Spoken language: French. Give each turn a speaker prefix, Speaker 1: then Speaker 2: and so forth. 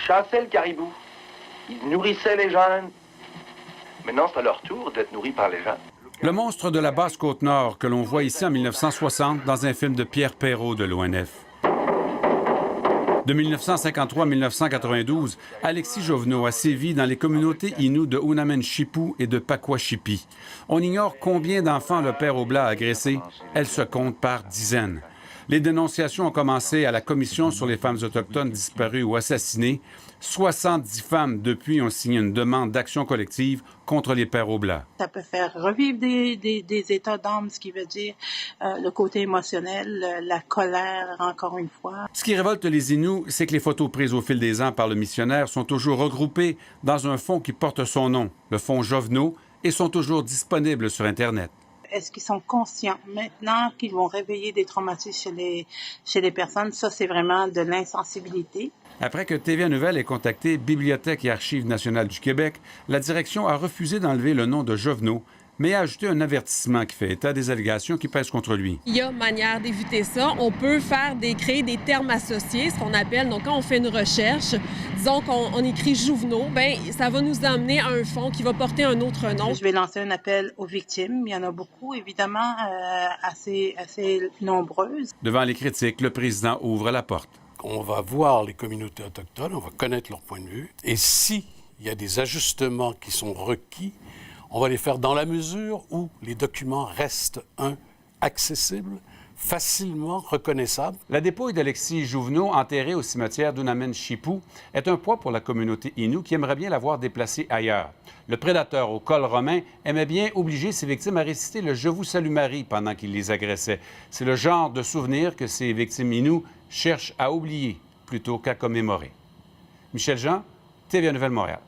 Speaker 1: chassaient le caribou. Ils nourrissaient les jeunes. Maintenant, c'est à leur tour d'être nourris par les jeunes.
Speaker 2: Le monstre de la Basse-Côte-Nord que l'on voit ici en 1960 dans un film de Pierre Perrault de l'ONF. De 1953 à 1992, Alexis Jovenot a sévi dans les communautés inoues de Unamen-Chipou et de Pakwashipi. On ignore combien d'enfants le père Oblat a agressés. Elles se comptent par dizaines. Les dénonciations ont commencé à la Commission sur les femmes autochtones disparues ou assassinées. 70 femmes, depuis, ont signé une demande d'action collective contre les pères Oblats.
Speaker 3: Ça peut faire revivre des états d'âme, ce qui veut dire le côté émotionnel, la colère, encore une fois.
Speaker 2: Ce qui révolte les Inuits, c'est que les photos prises au fil des ans par le missionnaire sont toujours regroupées dans un fonds qui porte son nom, le fonds Jovenot, et sont toujours disponibles sur Internet.
Speaker 3: Est-ce qu'ils sont conscients maintenant qu'ils vont réveiller des traumatismes chez les personnes? Ça, c'est vraiment de l'insensibilité.
Speaker 2: Après que TVA Nouvelle ait contacté Bibliothèque et Archives nationales du Québec, la direction a refusé d'enlever le nom de Jovenot, mais a ajouté un avertissement qui fait état des allégations qui pèsent contre lui.
Speaker 4: Il y a manière d'éviter ça. On peut créer des termes associés, ce qu'on appelle, donc quand on fait une recherche, disons qu'on écrit Jovenot, bien, ça va nous amener à un fonds qui va porter un autre nom.
Speaker 3: Je vais lancer un appel aux victimes. Il y en a beaucoup, évidemment, assez nombreuses.
Speaker 2: Devant les critiques, le président ouvre la porte.
Speaker 5: On va voir les communautés autochtones, on va connaître leur point de vue, et s'il y a des ajustements qui sont requis, on va les faire dans la mesure où les documents restent, accessibles, facilement reconnaissables.
Speaker 2: La dépouille d'Alexis Jovenot, enterré au cimetière d'Unamen-Chipou, est un poids pour la communauté Innu qui aimerait bien la voir déplacée ailleurs. Le prédateur au col romain aimait bien obliger ses victimes à réciter le « Je vous salue Marie » pendant qu'il les agressait. C'est le genre de souvenir que ces victimes Innu cherchent à oublier plutôt qu'à commémorer. Michel Jean, TVA Nouvelle Montréal.